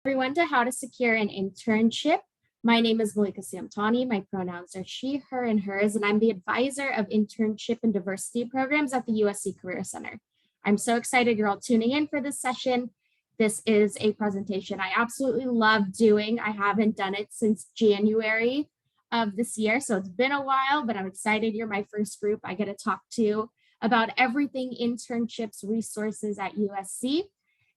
Everyone to how to secure an internship. My name is Malika Samtani. My pronouns are she, her, and hers, and I'm the advisor of internship and diversity programs at the USC Career Center. I'm so excited you're all tuning in for this session. This is a presentation I absolutely love doing. I haven't done it since January of this year, so it's been a while, but I'm excited you're my first group I get to talk to about everything internships, resources at USC.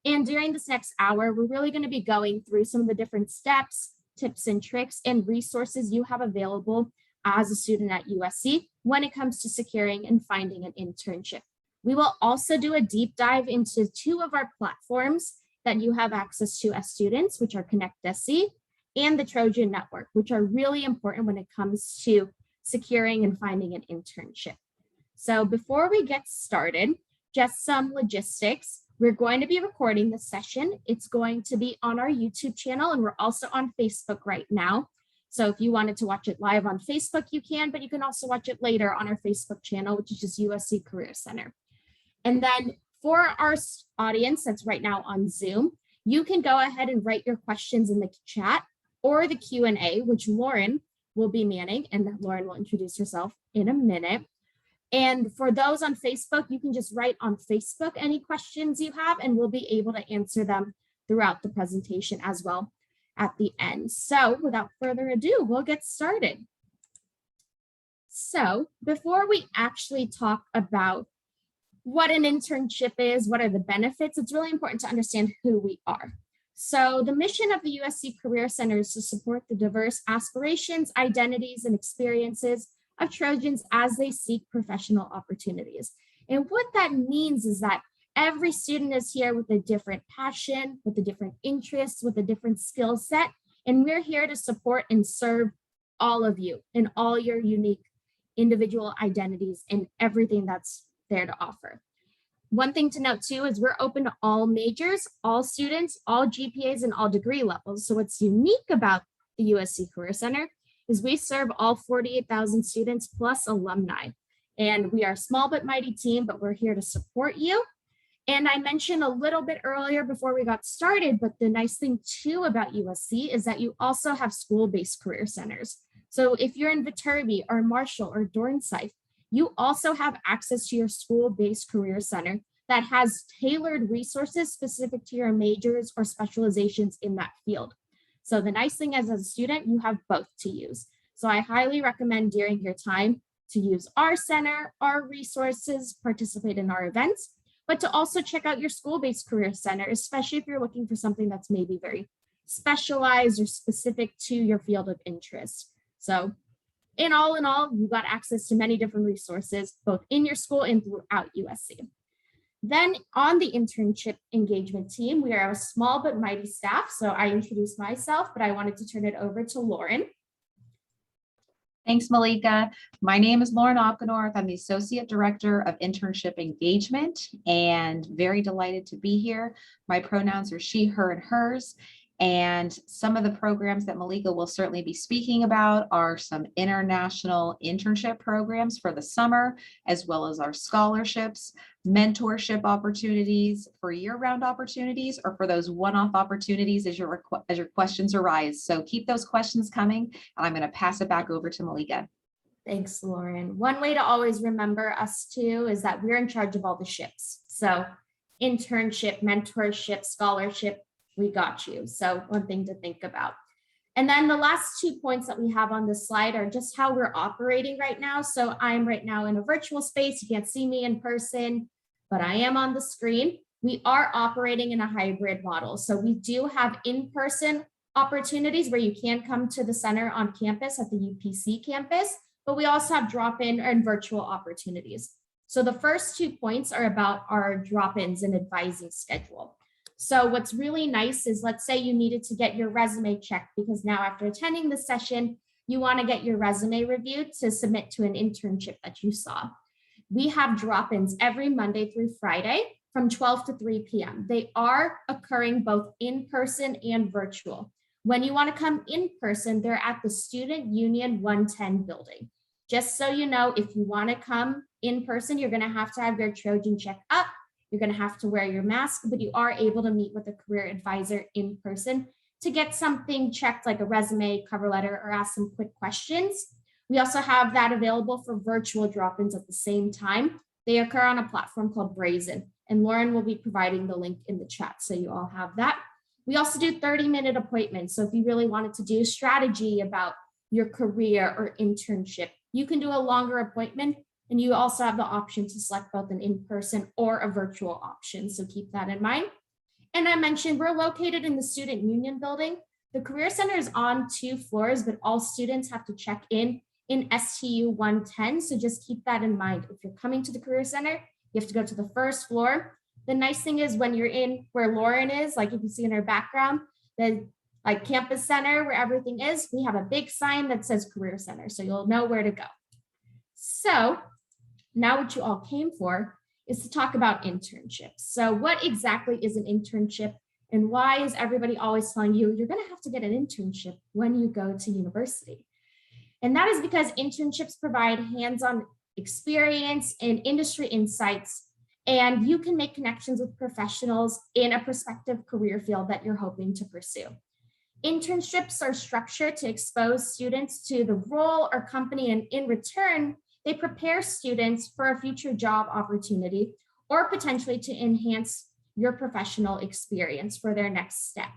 And during this next hour, we're really going to be going through some of the different steps, tips and tricks, and resources you have available as a student at USC when it comes to securing and finding an internship. We will also do a deep dive into two of our platforms that you have access to as students, which are ConnectSC and the Trojan Network, which are really important when it comes to securing and finding an internship. So before we get started, just some logistics. We're going to be recording this session. It's going to be on our YouTube channel, and we're also on Facebook right now. So if you wanted to watch it live on Facebook, you can, but you can also watch it later on our Facebook channel, which is just USC Career Center. And then for our audience that's right now on Zoom, you can go ahead and write your questions in the chat or the Q&A, which Lauren will be manning, and Lauren will introduce herself in a minute. And for those on Facebook, you can just write on Facebook any questions you have, and we'll be able to answer them throughout the presentation as well at the end. So without further ado, we'll get started. So before we actually talk about what an internship is, what are the benefits, it's really important to understand who we are. So the mission of the USC Career Center is to support the diverse aspirations, identities, and experiences of Trojans as they seek professional opportunities. And what that means is that every student is here with a different passion, with a different interest, with a different skill set, and we're here to support and serve all of you in all your unique individual identities and everything that's there to offer. One thing to note too is we're open to all majors, all students, all GPAs, and all degree levels. So what's unique about the USC Career Center is we serve all 48,000 students plus alumni. And we are a small but mighty team, but we're here to support you. And I mentioned a little bit earlier before we got started, but the nice thing too about USC is that you also have school-based career centers. So if you're in Viterbi or Marshall or Dornsife, you also have access to your school-based career center that has tailored resources specific to your majors or specializations in that field. So the nice thing is, as a student, you have both to use. So I highly recommend during your time to use our center, our resources, participate in our events, but to also check out your school-based career center, especially if you're looking for something that's maybe very specialized or specific to your field of interest. So in all, you got access to many different resources, both in your school and throughout USC. Then on the internship engagement team, we are a small but mighty staff. So I introduced myself, but I wanted to turn it over to Lauren. Thanks, Malika. My name is Lauren Opgenorth. I'm the Associate Director of Internship Engagement and very delighted to be here. My pronouns are she, her, and hers. And some of the programs that Malika will certainly be speaking about are some international internship programs for the summer, as well as our scholarships, mentorship opportunities for year-round opportunities, or for those one-off opportunities as your questions arise. So keep those questions coming, and I'm going to pass it back over to Malika. Thanks, Lauren. One way to always remember us too is that we're in charge of all the ships. So internship, mentorship, scholarship, we got you. So one thing to think about. And then the last 2 points that we have on this slide are just how we're operating right now. So I'm right now in a virtual space. You can't see me in person, but I am on the screen. We are operating in a hybrid model. So we do have in-person opportunities where you can come to the center on campus at the UPC campus, but we also have drop-in and virtual opportunities. So the first 2 points are about our drop-ins and advising schedule. So what's really nice is, let's say you needed to get your resume checked because now after attending the session, you want to get your resume reviewed to submit to an internship that you saw. We have drop-ins every Monday through Friday from 12 to 3 p.m. They are occurring both in person and virtual. When you want to come in person, they're at the Student Union 110 building. Just so you know, if you want to come in person, you're going to have your Trojan check up. You're going to have to wear your mask, but you are able to meet with a career advisor in person to get something checked like a resume, cover letter, or ask some quick questions. We also have that available for virtual drop-ins at the same time. They occur on a platform called Brazen, and Lauren will be providing the link in the chat so you all have that. We also do 30-minute appointments. So if you really wanted to do strategy about your career or internship, you can do a longer appointment, and you also have the option to select both an in-person or a virtual option. So keep that in mind. And I mentioned we're located in the Student Union building. The Career Center is on 2 floors, but all students have to check in STU 110. So just keep that in mind. If you're coming to the Career Center, you have to go to the first floor. The nice thing is when you're in where Lauren is, like you can see in her background, the like campus center where everything is, we have a big sign that says Career Center. So you'll know where to go. So now what you all came for is to talk about internships. So what exactly is an internship, and why is everybody always telling you you're going to have to get an internship when you go to university? And that is because internships provide hands-on experience and industry insights, and you can make connections with professionals in a prospective career field that you're hoping to pursue. Internships are structured to expose students to the role or company, and in return, they prepare students for a future job opportunity or potentially to enhance your professional experience for their next step.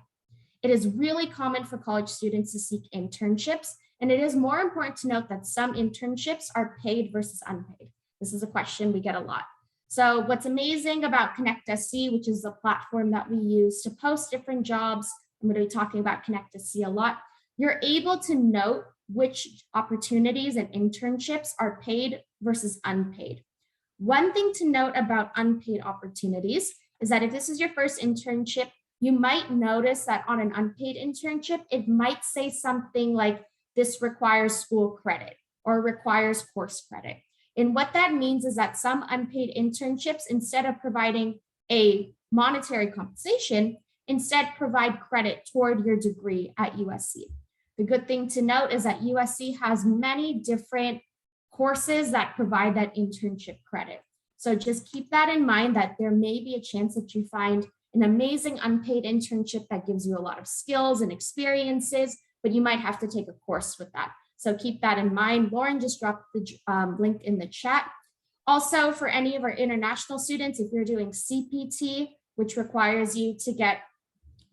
It is really common for college students to seek internships, and it is more important to note that some internships are paid versus unpaid. This is a question we get a lot. So what's amazing about Connect SC, which is the platform that we use to post different jobs, I'm going to be talking about Connect SC a lot, you're able to note which opportunities and internships are paid versus unpaid. One thing to note about unpaid opportunities is that if this is your first internship, you might notice that on an unpaid internship, it might say something like this requires school credit or requires course credit. And what that means is that some unpaid internships, instead of providing a monetary compensation, instead provide credit toward your degree at USC. The good thing to note is that USC has many different courses that provide that internship credit. So just keep that in mind, that there may be a chance that you find an amazing unpaid internship that gives you a lot of skills and experiences, but you might have to take a course with that. So keep that in mind. Lauren just dropped the link in the chat. Also, for any of our international students, if you're doing CPT, which requires you to get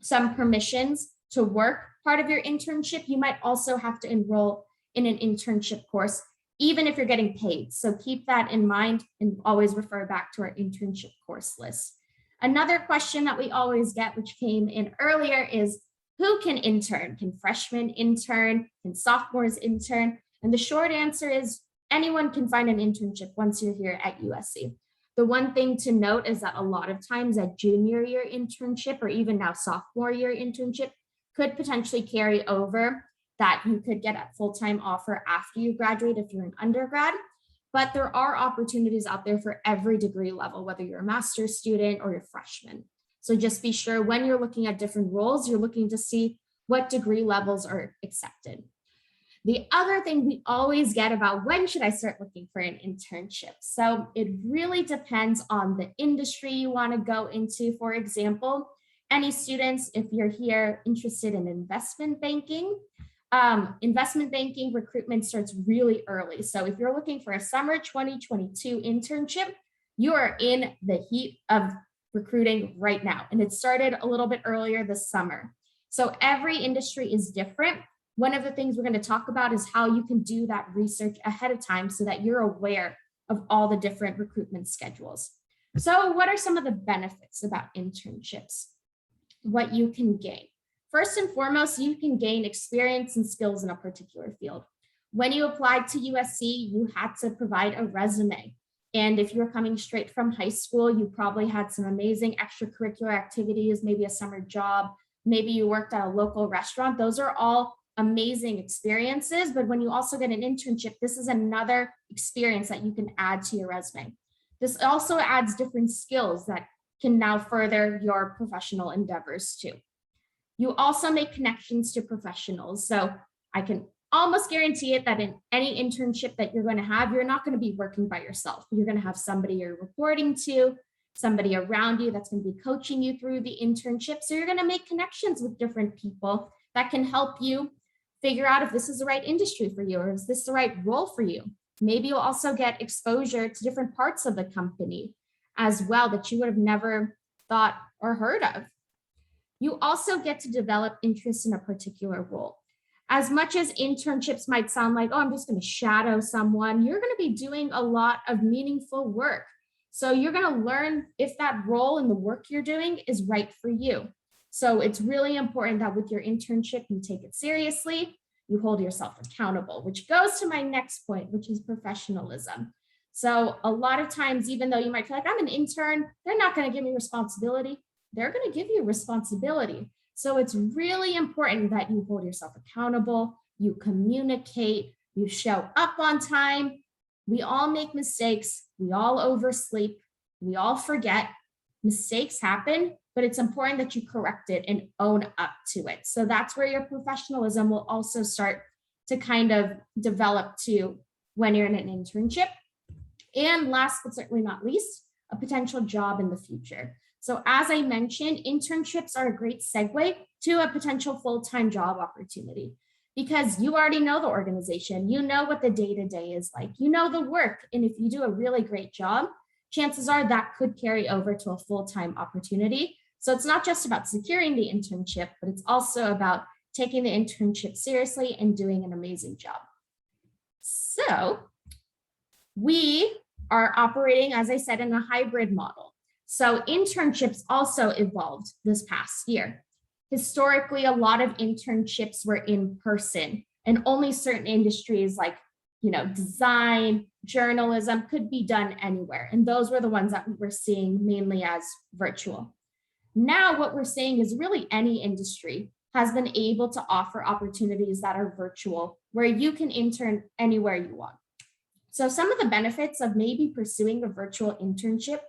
some permissions to work part of your internship, you might also have to enroll in an internship course, even if you're getting paid. So keep that in mind and always refer back to our internship course list. Another question that we always get, which came in earlier, is who can intern? Can freshmen intern? Can sophomores intern? And the short answer is anyone can find an internship once you're here at USC. The one thing to note is that a lot of times a junior year internship or even now sophomore year internship could potentially carry over, that you could get a full-time offer after you graduate if you're an undergrad. But there are opportunities out there for every degree level, whether you're a master's student or you're a freshman. So just be sure when you're looking at different roles, you're looking to see what degree levels are accepted. The other thing we always get about when should I start looking for an internship? So it really depends on the industry you want to go into. For example, any students, if you're here interested in investment banking recruitment starts really early. So if you're looking for a summer 2022 internship, you are in the heat of recruiting right now. And it started a little bit earlier this summer. So every industry is different. One of the things we're going to talk about is how you can do that research ahead of time so that you're aware of all the different recruitment schedules. So what are some of the benefits about internships? What you can gain. First and foremost, you can gain experience and skills in a particular field. When you applied to USC, you had to provide a resume. And if you're coming straight from high school, you probably had some amazing extracurricular activities, maybe a summer job, maybe you worked at a local restaurant. Those are all amazing experiences. But when you also get an internship, this is another experience that you can add to your resume. This also adds different skills that can now further your professional endeavors too. You also make connections to professionals. So I can almost guarantee it that in any internship that you're going to have, you're not going to be working by yourself. You're going to have somebody you're reporting to. somebody around you that's going to be coaching you through the internship. So you're going to make connections with different people that can help you figure out if this is the right industry for you, or is this the right role for you. Maybe you'll also get exposure to different parts of the company as well that you would have never thought or heard of. You also get to develop interest in a particular role. As much as internships might sound like, oh, I'm just going to shadow someone, you're going to be doing a lot of meaningful work. So you're going to learn if that role and the work you're doing is right for you. So it's really important that with your internship, you take it seriously, you hold yourself accountable, which goes to my next point, which is professionalism. So a lot of times, even though you might feel like I'm an intern, they're not going to give me responsibility. They're going to give you responsibility. So it's really important that you hold yourself accountable, you communicate, you show up on time. We all make mistakes. We all oversleep. We all forget. Mistakes happen, but it's important that you correct it and own up to it. So that's where your professionalism will also start to kind of develop to when you're in an internship. And last but certainly not least, a potential job in the future. So as I mentioned, internships are a great segue to a potential full-time job opportunity because you already know the organization, you know what the day-to-day is like, you know the work. And if you do a really great job, chances are that could carry over to a full-time opportunity. So it's not just about securing the internship, but it's also about taking the internship seriously and doing an amazing job. So we are operating, as I said, in a hybrid model. So internships also evolved this past year. Historically, a lot of internships were in person, and only certain industries like, design, journalism could be done anywhere. And those were the ones that we were seeing mainly as virtual. Now what we're seeing is really any industry has been able to offer opportunities that are virtual, where you can intern anywhere you want. So some of the benefits of maybe pursuing a virtual internship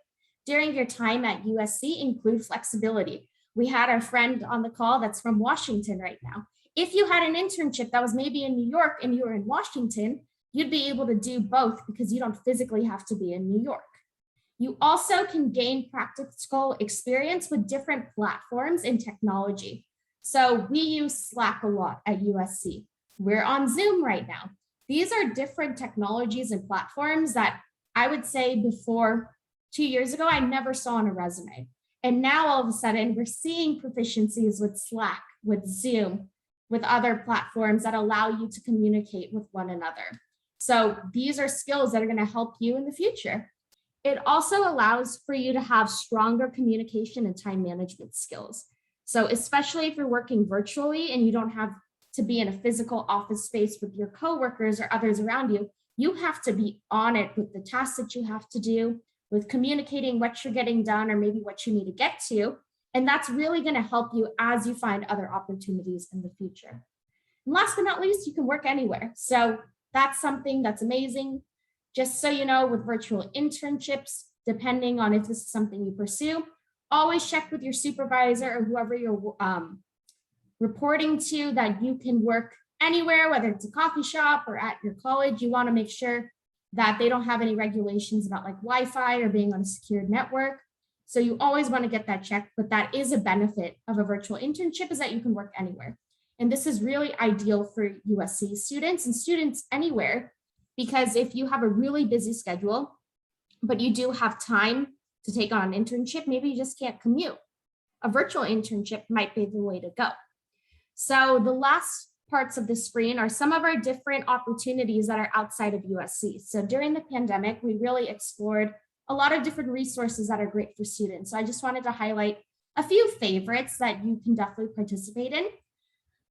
during your time at USC include flexibility. We had our friend on the call that's from Washington right now. If you had an internship that was maybe in New York and you were in Washington, you'd be able to do both because you don't physically have to be in New York. You also can gain practical experience with different platforms and technology. So we use Slack a lot at USC. We're on Zoom right now. These are different technologies and platforms that I would say before 2 years ago, I never saw on a resume. And now all of a sudden we're seeing proficiencies with Slack, with Zoom, with other platforms that allow you to communicate with one another. So these are skills that are going to help you in the future. It also allows for you to have stronger communication and time management skills. So especially if you're working virtually and you don't have to be in a physical office space with your coworkers or others around you, you have to be on it with the tasks that you have to do, with communicating what you're getting done or maybe what you need to get to. And that's really going to help you as you find other opportunities in the future. And last but not least, you can work anywhere. So that's something that's amazing. Just so you know, with virtual internships, depending on if this is something you pursue, always check with your supervisor or whoever you're reporting to that you can work anywhere, whether it's a coffee shop or at your college. You want to make sure that they don't have any regulations about like Wi-Fi or being on a secured network. So you always want to get that checked, but that is a benefit of a virtual internship is that you can work anywhere. And this is really ideal for USC students and students anywhere, because if you have a really busy schedule, but you do have time to take on an internship, maybe you just can't commute. A virtual internship might be the way to go. So the last parts of the screen are some of our different opportunities that are outside of USC. So during the pandemic, we really explored a lot of different resources that are great for students. So I just wanted to highlight a few favorites that you can definitely participate in.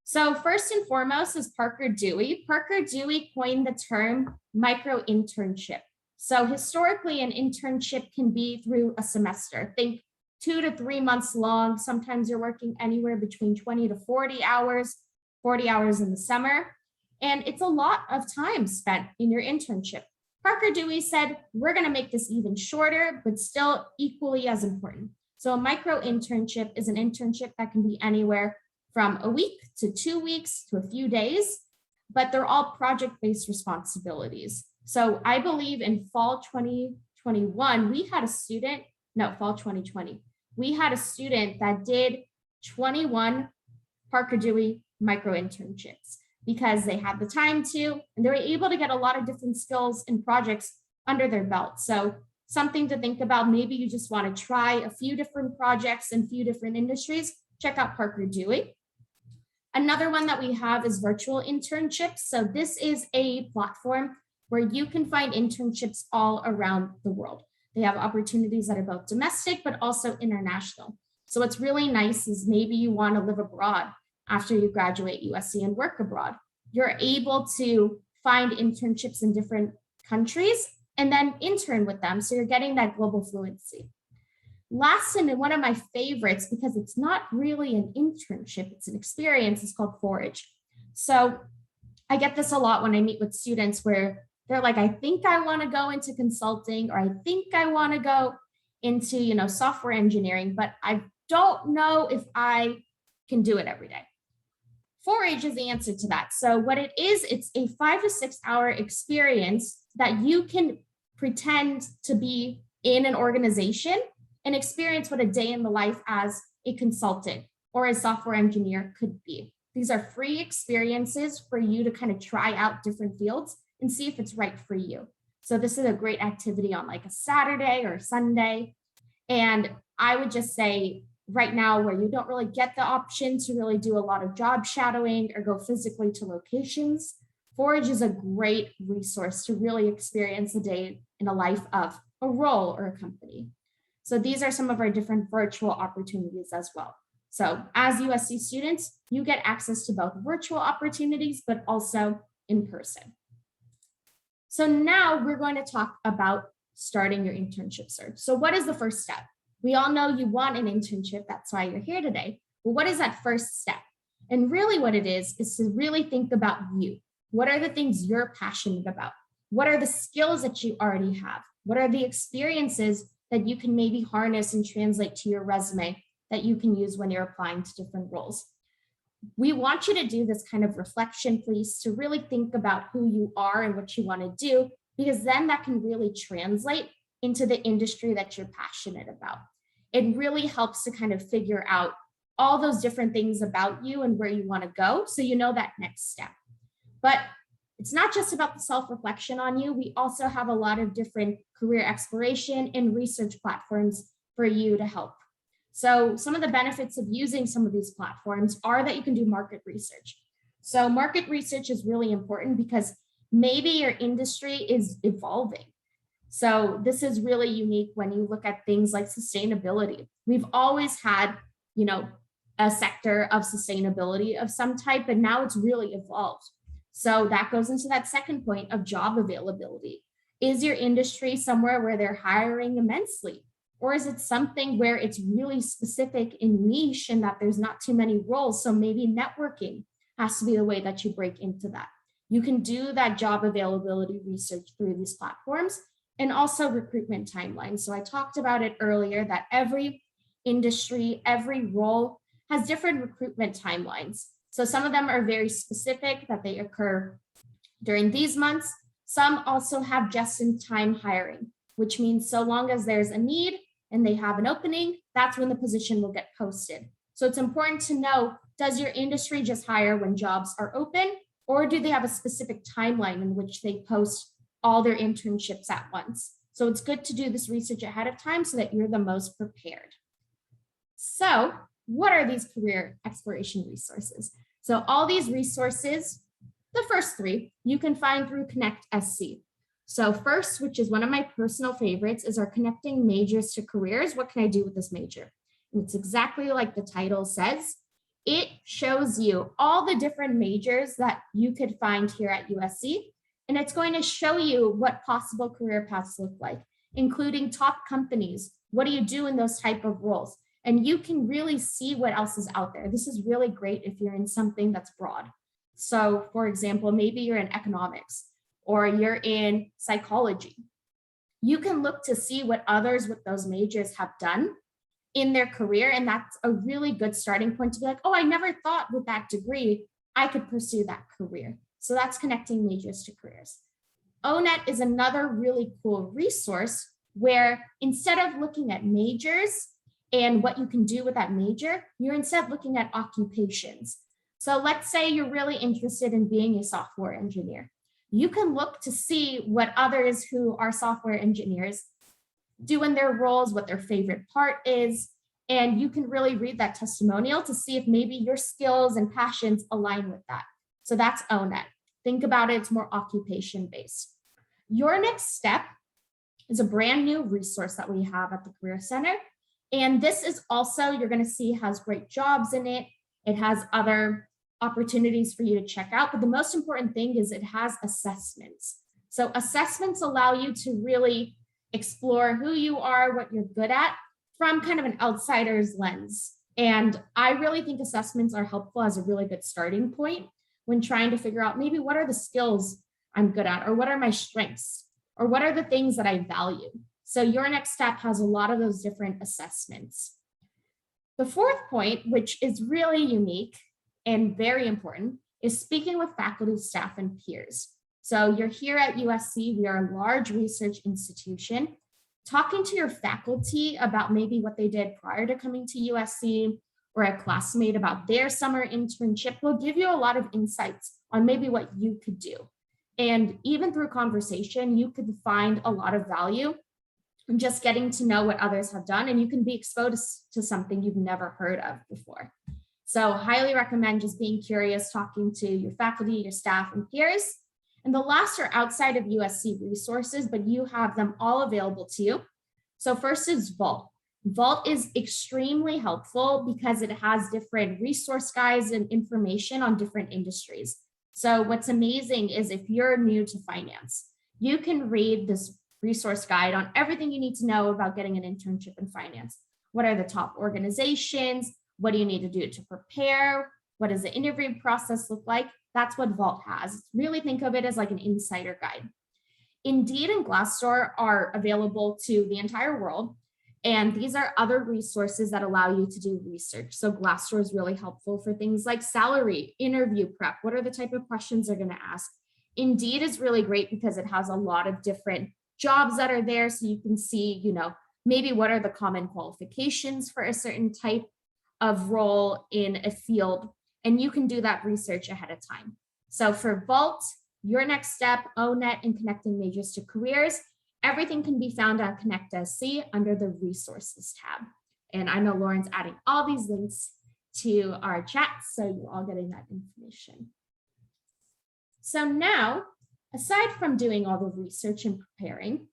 So first and foremost is Parker Dewey. Parker Dewey coined the term micro internship. So historically, an internship can be through a semester. Think 2 to 3 months long. Sometimes you're working anywhere between 20 to 40 hours in the summer. And it's a lot of time spent in your internship. Parker Dewey said, we're going to make this even shorter, but still equally as important. So a micro internship is an internship that can be anywhere from a week to 2 weeks to a few days, but they're all project-based responsibilities. So I believe in fall 2021, we had a student no, fall 2020, we had a student that did 21 Parker Dewey micro internships because they had the time to, and they were able to get a lot of different skills and projects under their belt. So something to think about, maybe you just want to try a few different projects in a few different industries, check out Parker Dewey. Another one that we have is virtual internships. So this is a platform where you can find internships all around the world. They have opportunities that are both domestic, but also international. So what's really nice is maybe you want to live abroad after you graduate USC and work abroad. You're able to find internships in different countries and then intern with them. So you're getting that global fluency. Last and one of my favorites, because it's not really an internship, it's an experience, is called Forage. So I get this a lot when I meet with students where they're like, I think I want to go into consulting, or I think I want to go into, software engineering, but I don't know if I can do it every day. Forage is the answer to that. So what it is, it's a 5 to 6 hour experience that you can pretend to be in an organization and experience what a day in the life as a consultant or a software engineer could be. These are free experiences for you to kind of try out different fields and see if it's right for you. So this is a great activity on like a Saturday or Sunday. And I would just say right now, where you don't really get the option to really do a lot of job shadowing or go physically to locations, Forage is a great resource to really experience the day in the life of a role or a company. So these are some of our different virtual opportunities as well. So as USC students, you get access to both virtual opportunities, but also in person. So now we're going to talk about starting your internship search. So what is the first step? We all know you want an internship. That's why you're here today. Well, what is that first step? And really what it is to really think about you. What are the things you're passionate about? What are the skills that you already have? What are the experiences that you can maybe harness and translate to your resume that you can use when you're applying to different roles? We want you to do this kind of reflection, please, to really think about who you are and what you want to do, because then that can really translate into the industry that you're passionate about. It really helps to kind of figure out all those different things about you and where you want to go, so you know that next step. But it's not just about the self-reflection on you. We also have a lot of different career exploration and research platforms for you to help. So some of the benefits of using some of these platforms are that you can do market research. So market research is really important because maybe your industry is evolving. So this is really unique when you look at things like sustainability. We've always had, a sector of sustainability of some type, but now it's really evolved. So that goes into that second point of job availability. Is your industry somewhere where they're hiring immensely? Or is it something where it's really specific and niche and that there's not too many roles? So maybe networking has to be the way that you break into that. You can do that job availability research through these platforms, and also recruitment timelines. So I talked about it earlier that every industry, every role has different recruitment timelines. So some of them are very specific that they occur during these months. Some also have just-in-time hiring, which means so long as there's a need and they have an opening, that's when the position will get posted. So it's important to know, does your industry just hire when jobs are open, or do they have a specific timeline in which they post all their internships at once? So it's good to do this research ahead of time so that you're the most prepared. So what are these career exploration resources? So all these resources, the first three, you can find through Connect SC. So first, which is one of my personal favorites, is our Connecting Majors to Careers. What can I do with this major? And it's exactly like the title says. It shows you all the different majors that you could find here at USC. And it's going to show you what possible career paths look like, including top companies. What do you do in those type of roles? And you can really see what else is out there. This is really great if you're in something that's broad. So for example, maybe you're in economics or you're in psychology. You can look to see what others with those majors have done in their career. And that's a really good starting point to be like, oh, I never thought with that degree, I could pursue that career. So that's Connecting Majors to Careers. ONET is another really cool resource where instead of looking at majors and what you can do with that major, you're instead looking at occupations. So let's say you're really interested in being a software engineer. You can look to see what others who are software engineers do in their roles, what their favorite part is, and you can really read that testimonial to see if maybe your skills and passions align with that. So that's ONET. Think about it, it's more occupation-based. Your next step is a brand new resource that we have at the Career Center. And this is also, you're going to see, has great jobs in it. It has other opportunities for you to check out. But the most important thing is it has assessments. So assessments allow you to really explore who you are, what you're good at from kind of an outsider's lens. And I really think assessments are helpful as a really good starting point when trying to figure out maybe what are the skills I'm good at, or what are my strengths, or what are the things that I value. So your next step has a lot of those different assessments. The fourth point, which is really unique and very important, is speaking with faculty, staff, and peers. So you're here at USC, we are a large research institution. Talking to your faculty about maybe what they did prior to coming to USC, or a classmate about their summer internship, will give you a lot of insights on maybe what you could do. And even through conversation, you could find a lot of value in just getting to know what others have done, and you can be exposed to something you've never heard of before. So highly recommend just being curious, talking to your faculty, your staff, and peers. And the last are outside of USC resources, but you have them all available to you. So first is Vault. Vault is extremely helpful because it has different resource guides and information on different industries. So what's amazing is if you're new to finance, you can read this resource guide on everything you need to know about getting an internship in finance. What are the top organizations? What do you need to do to prepare? What does the interview process look like? That's what Vault has. Really think of it as like an insider guide. Indeed and Glassdoor are available to the entire world. And these are other resources that allow you to do research. So Glassdoor is really helpful for things like salary, interview prep. What are the type of questions they're going to ask? Indeed is really great because it has a lot of different jobs that are there. So you can see, maybe what are the common qualifications for a certain type of role in a field. And you can do that research ahead of time. So for Vault, your next step, ONET and connecting majors to careers, everything can be found on Connect SC under the resources tab. And I know Lauren's adding all these links to our chat, so you're all getting that information. So now, aside from doing all the research and preparing,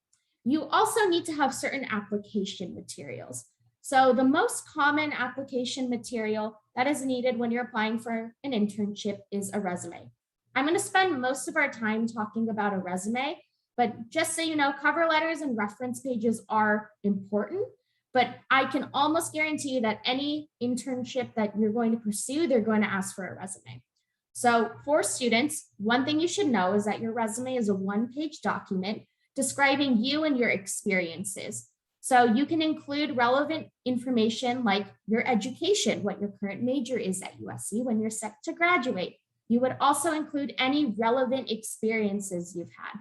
you also need to have certain application materials. So the most common application material that is needed when you're applying for an internship is a resume. I'm going to spend most of our time talking about a resume, but just so you know, cover letters and reference pages are important, but I can almost guarantee you that any internship that you're going to pursue, they're going to ask for a resume. So for students, one thing you should know is that your resume is a one-page document describing you and your experiences. So you can include relevant information like your education, what your current major is at USC when you're set to graduate. You would also include any relevant experiences you've had.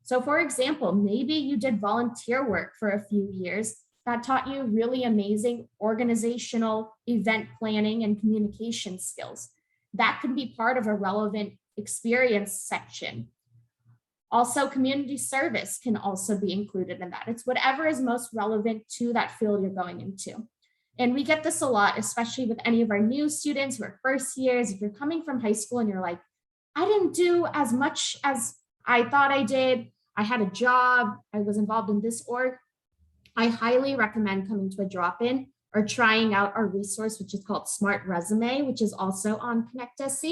So for example, maybe you did volunteer work for a few years that taught you really amazing organizational event planning and communication skills. That could be part of a relevant experience section. Also, community service can also be included in that. It's whatever is most relevant to that field you're going into. And we get this a lot, especially with any of our new students who are first years. If you're coming from high school and you're like, I didn't do as much as I thought I did. I had a job, I was involved in this org. I highly recommend coming to a drop-in or trying out our resource, which is called Smart Resume, which is also on Connect SC,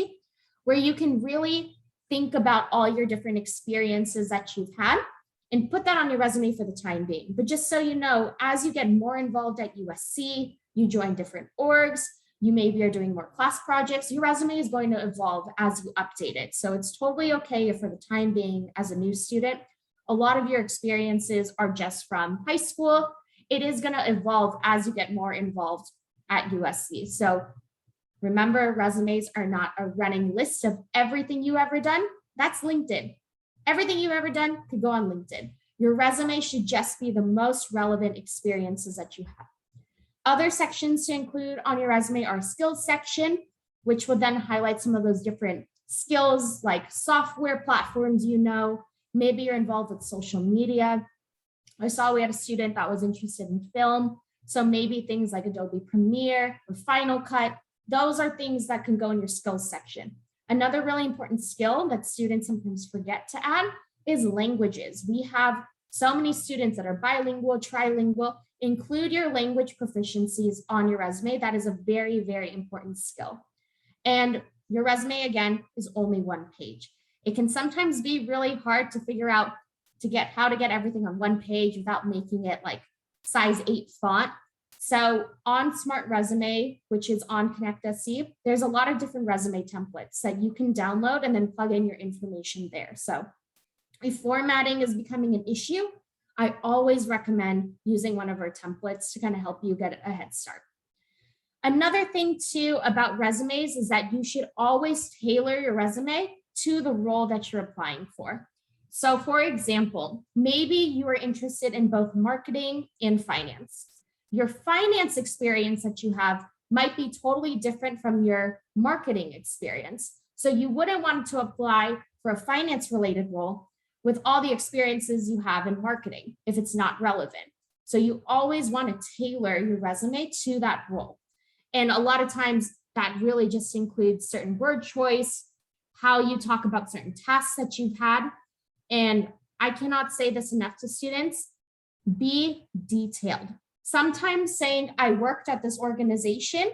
where you can really think about all your different experiences that you've had and put that on your resume for the time being. But just so you know, as you get more involved at USC, you join different orgs, you maybe are doing more class projects, your resume is going to evolve as you update it. So it's totally okay if for the time being as a new student, a lot of your experiences are just from high school. It is going to evolve as you get more involved at USC. So remember, resumes are not a running list of everything you've ever done. That's LinkedIn. Everything you've ever done could go on LinkedIn. Your resume should just be the most relevant experiences that you have. Other sections to include on your resume are skills section, which will then highlight some of those different skills like software platforms, maybe you're involved with social media. I saw we had a student that was interested in film. So maybe things like Adobe Premiere or Final Cut, those are things that can go in your skills section. Another really important skill that students sometimes forget to add is languages. We have so many students that are bilingual, trilingual. Include your language proficiencies on your resume. That is a very, very important skill. And your resume, again, is only one page. It can sometimes be really hard to figure out how to get everything on one page without making it like size 8 font. So on Smart Resume, which is on ConnectSC, there's a lot of different resume templates that you can download and then plug in your information there. So if formatting is becoming an issue, I always recommend using one of our templates to kind of help you get a head start. Another thing too about resumes is that you should always tailor your resume to the role that you're applying for. So for example, maybe you are interested in both marketing and finance. Your finance experience that you have might be totally different from your marketing experience. So you wouldn't want to apply for a finance related role with all the experiences you have in marketing if it's not relevant. So you always want to tailor your resume to that role. And a lot of times that really just includes certain word choice, how you talk about certain tasks that you've had. And I cannot say this enough to students, be detailed. Sometimes saying I worked at this organization,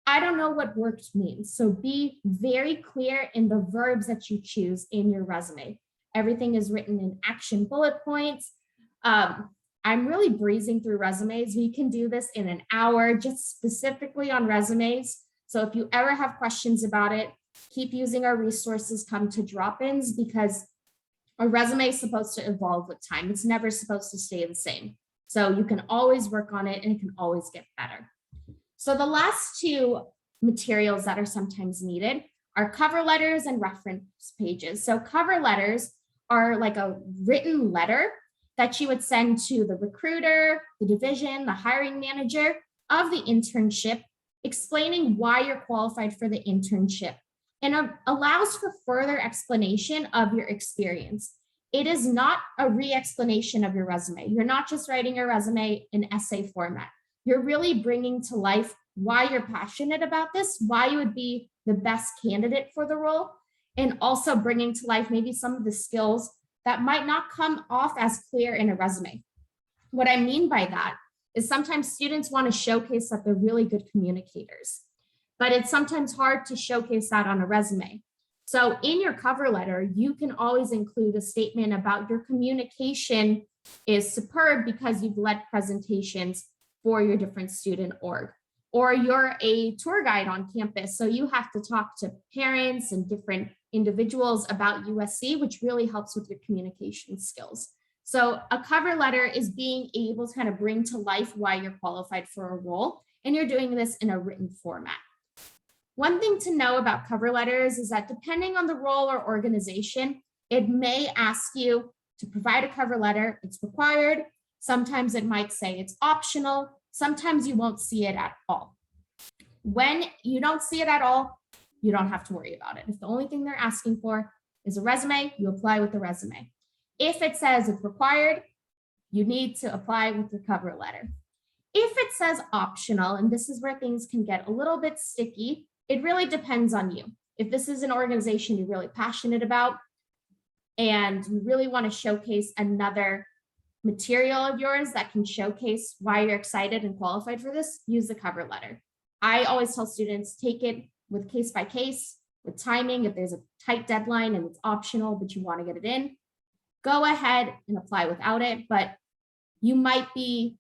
I don't know what worked means. So be very clear in the verbs that you choose in your resume. Everything is written in action bullet points. I'm really breezing through resumes. We can do this in an hour, just specifically on resumes. So if you ever have questions about it, keep using our resources, come to drop-ins, because a resume is supposed to evolve with time. It's never supposed to stay the same. So you can always work on it and it can always get better. So the last two materials that are sometimes needed are cover letters and reference pages. So cover letters are like a written letter that you would send to the recruiter, the division, the hiring manager of the internship, explaining why you're qualified for the internship, and allows for further explanation of your experience. It is not a re-explanation of your resume. You're not just writing your resume in essay format. You're really bringing to life why you're passionate about this, why you would be the best candidate for the role, and also bringing to life maybe some of the skills that might not come off as clear in a resume. What I mean by that is sometimes students want to showcase that they're really good communicators, but it's sometimes hard to showcase that on a resume. So in your cover letter, you can always include a statement about your communication is superb because you've led presentations for your different student org, or you're a tour guide on campus. So you have to talk to parents and different individuals about USC, which really helps with your communication skills. So a cover letter is being able to kind of bring to life why you're qualified for a role, and you're doing this in a written format. One thing to know about cover letters is that depending on the role or organization, it may ask you to provide a cover letter. It's required. Sometimes it might say it's optional. Sometimes you won't see it at all. When you don't see it at all, you don't have to worry about it. If the only thing they're asking for is a resume, you apply with the resume. If it says it's required, you need to apply with the cover letter. If it says optional, and this is where things can get a little bit sticky, it really depends on you. If this is an organization you're really passionate about and you really want to showcase another material of yours that can showcase why you're excited and qualified for this, use the cover letter. I always tell students, take it with case by case, with timing. If there's a tight deadline and it's optional, but you want to get it in, go ahead and apply without it. But you might be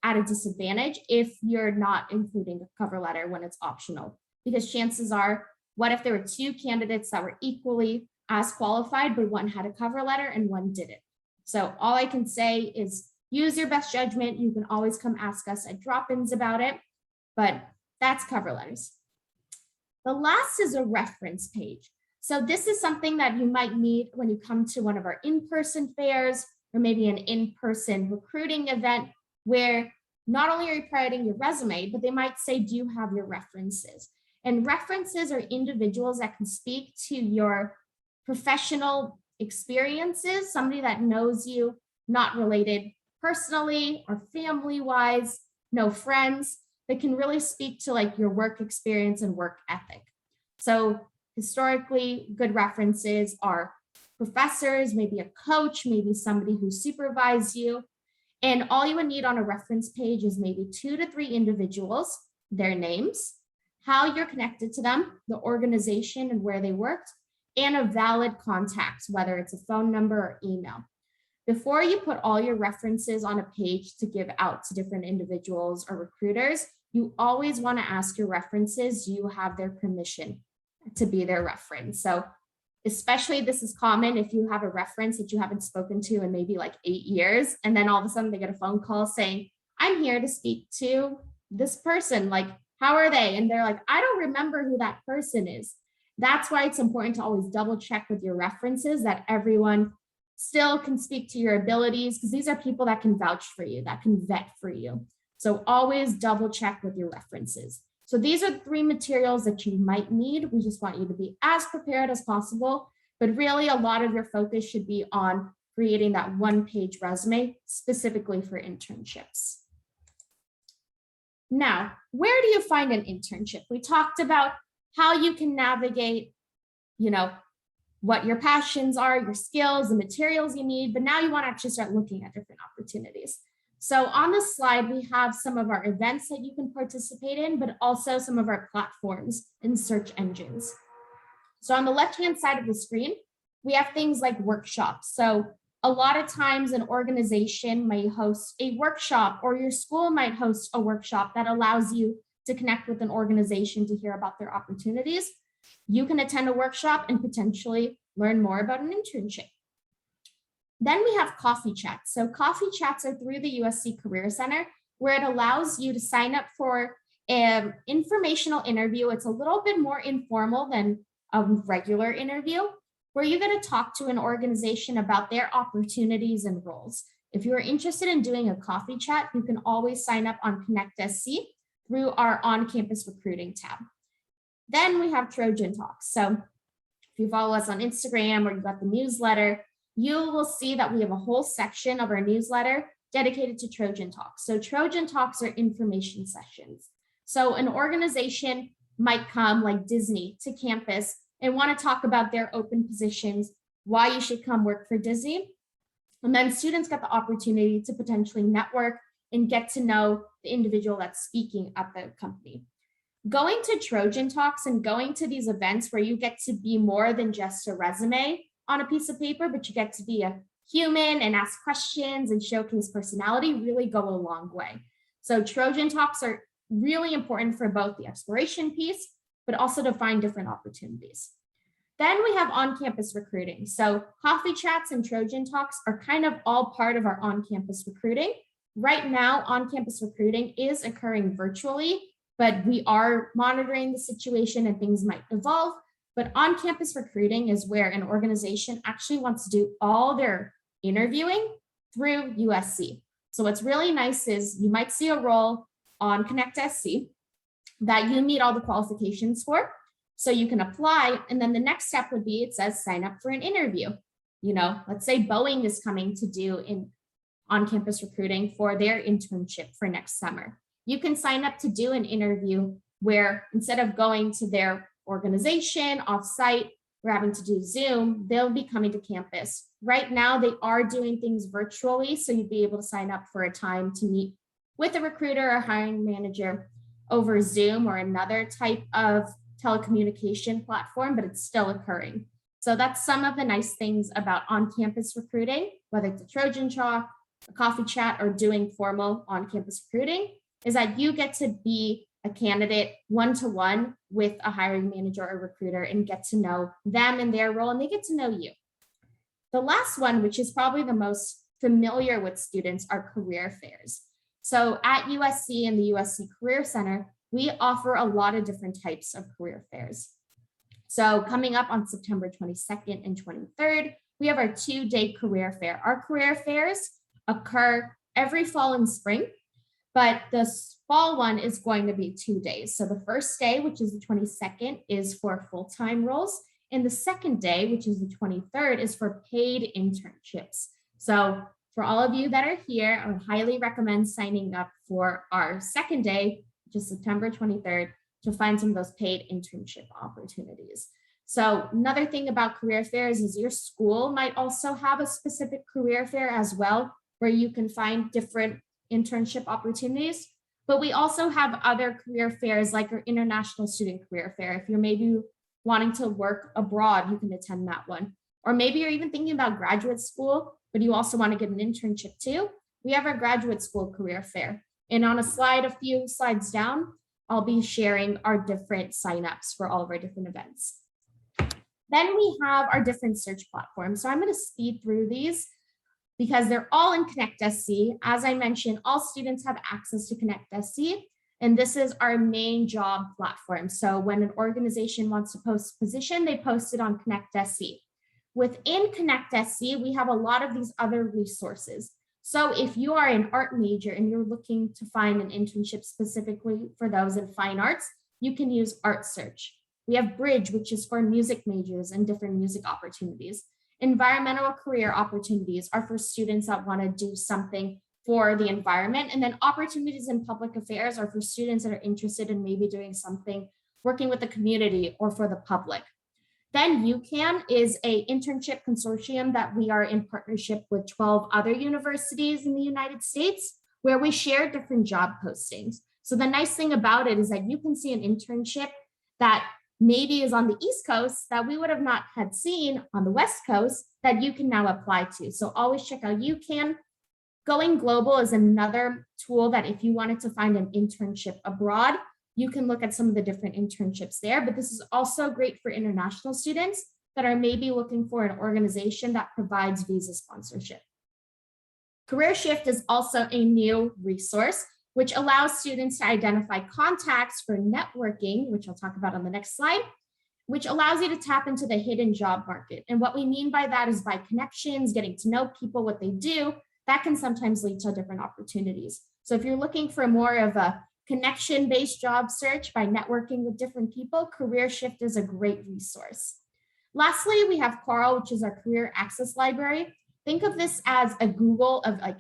at a disadvantage if you're not including a cover letter when it's optional, because chances are, what if there were two candidates that were equally as qualified, but one had a cover letter and one didn't? So all I can say is use your best judgment. You can always come ask us at drop-ins about it, but that's cover letters. The last is a reference page. So this is something that you might need when you come to one of our in-person fairs or maybe an in-person recruiting event where not only are you providing your resume, but they might say, do you have your references? And references are individuals that can speak to your professional experiences, somebody that knows you, not related personally or family-wise, no friends, that can really speak to like your work experience and work ethic. So historically, good references are professors, maybe a coach, maybe somebody who supervised you. And all you would need on a reference page is maybe 2 to 3 individuals, their names, how you're connected to them, the organization and where they worked, and a valid contact, whether it's a phone number or email. Before you put all your references on a page to give out to different individuals or recruiters, you always want to ask your references, do you have their permission to be their reference? So especially this is common if you have a reference that you haven't spoken to in maybe like 8 years, and then all of a sudden they get a phone call saying, I'm here to speak to this person, like, how are they? And they're like, I don't remember who that person is. That's why it's important to always double check with your references that everyone still can speak to your abilities, because these are people that can vouch for you, that can vet for you. So always double check with your references. So these are 3 materials that you might need. We just want you to be as prepared as possible, but really a lot of your focus should be on creating that 1-page resume specifically for internships. Now, where do you find an internship? We talked about how you can navigate, what your passions are, your skills, the materials you need, but now you want to actually start looking at different opportunities. So on this slide, we have some of our events that you can participate in, but also some of our platforms and search engines. So on the left-hand side of the screen, we have things like workshops. So a lot of times an organization may host a workshop, or your school might host a workshop that allows you to connect with an organization to hear about their opportunities. You can attend a workshop and potentially learn more about an internship. Then we have coffee chats. So coffee chats are through the USC Career Center, where it allows you to sign up for an informational interview. It's a little bit more informal than a regular interview, where you're going to talk to an organization about their opportunities and roles. If you're interested in doing a coffee chat, you can always sign up on Connect SC through our on-campus recruiting tab. Then we have Trojan Talks. So if you follow us on Instagram or you've got the newsletter, you will see that we have a whole section of our newsletter dedicated to Trojan Talks. So Trojan Talks are information sessions. So an organization might come, like Disney, to campus and want to talk about their open positions, why you should come work for Disney. And then students get the opportunity to potentially network and get to know the individual that's speaking at the company. Going to Trojan Talks and going to these events where you get to be more than just a resume on a piece of paper, but you get to be a human and ask questions and showcase personality, really go a long way. So Trojan Talks are really important for both the exploration piece, but also to find different opportunities. Then we have on-campus recruiting. So coffee chats and Trojan Talks are kind of all part of our on-campus recruiting. Right now, on-campus recruiting is occurring virtually, but we are monitoring the situation and things might evolve. But on-campus recruiting is where an organization actually wants to do all their interviewing through USC. So what's really nice is you might see a role on Connect SC that you meet all the qualifications for, so you can apply. And then the next step would be, it says sign up for an interview. Let's say Boeing is coming to do in on-campus recruiting for their internship for next summer. You can sign up to do an interview where instead of going to their organization off-site, we're having to do Zoom, they'll be coming to campus. Right now, they are doing things virtually, so you'd be able to sign up for a time to meet with a recruiter or hiring manager over Zoom or another type of telecommunication platform, but it's still occurring. So that's some of the nice things about on-campus recruiting, whether it's a Trojan Talk, a coffee chat, or doing formal on-campus recruiting, is that you get to be a candidate one-to-one with a hiring manager or recruiter and get to know them and their role, and they get to know you. The last one, which is probably the most familiar with students, are career fairs. So at USC and the USC Career Center, we offer a lot of different types of career fairs. So coming up on September 22nd and 23rd, we have our 2-day career fair. Our career fairs occur every fall and spring, but the fall one is going to be 2 days. So the first day, which is the 22nd, is for full-time roles. And the second day, which is the 23rd, is for paid internships. So for all of you that are here, I would highly recommend signing up for our second day, which is September 23rd, to find some of those paid internship opportunities. So another thing about career fairs is your school might also have a specific career fair as well, where you can find different internship opportunities. But we also have other career fairs like our International Student Career Fair. If you're maybe wanting to work abroad, you can attend that one. Or maybe you're even thinking about graduate school, but you also want to get an internship too. We have our graduate school career fair. And on a slide, a few slides down, I'll be sharing our different signups for all of our different events. Then we have our different search platforms. So I'm going to speed through these because they're all in Connect SC. As I mentioned, all students have access to Connect SC, and this is our main job platform. So when an organization wants to post a position, they post it on Connect SC. Within Connect SC, we have a lot of these other resources. So if you are an art major and you're looking to find an internship specifically for those in fine arts, you can use Art Search. We have Bridge, which is for music majors and different music opportunities. Environmental career opportunities are for students that want to do something for the environment. And then opportunities in public affairs are for students that are interested in maybe doing something, working with the community or for the public. Then UCAN is an internship consortium that we are in partnership with 12 other universities in the United States, where we share different job postings. So the nice thing about it is that you can see an internship that maybe is on the East Coast that we would have not had seen on the West Coast that you can now apply to. So always check out UCAN. Going Global is another tool that if you wanted to find an internship abroad, you can look at some of the different internships there, but this is also great for international students that are maybe looking for an organization that provides visa sponsorship. Career Shift is also a new resource which allows students to identify contacts for networking, which I'll talk about on the next slide, which allows you to tap into the hidden job market. And what we mean by that is by connections, getting to know people, what they do, that can sometimes lead to different opportunities. So if you're looking for more of a connection-based job search by networking with different people, Career Shift is a great resource. Lastly, we have Carl, which is our career access library. Think of this as a Google of like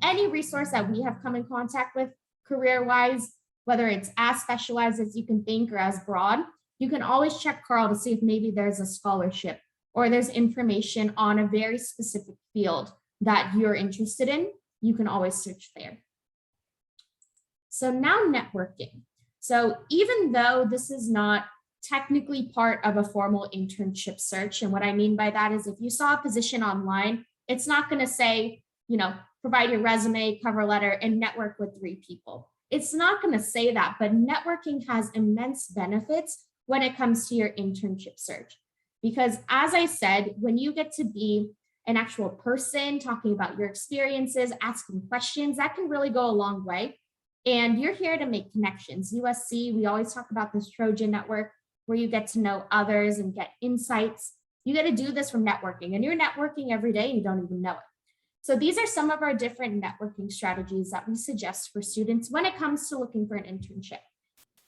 any resource that we have come in contact with career-wise, whether it's as specialized as you can think or as broad. You can always check Carl to see if maybe there's a scholarship or there's information on a very specific field that you're interested in. You can always search there. So now networking. So even though this is not technically part of a formal internship search, and what I mean by that is if you saw a position online, it's not going to say, provide your resume, cover letter, and network with 3 people. It's not going to say that, but networking has immense benefits when it comes to your internship search. Because as I said, when you get to be an actual person talking about your experiences, asking questions, that can really go a long way. And you're here to make connections. USC, we always talk about this Trojan network where you get to know others and get insights. You get to do this from networking, and you're networking every day and you don't even know it. So these are some of our different networking strategies that we suggest for students when it comes to looking for an internship.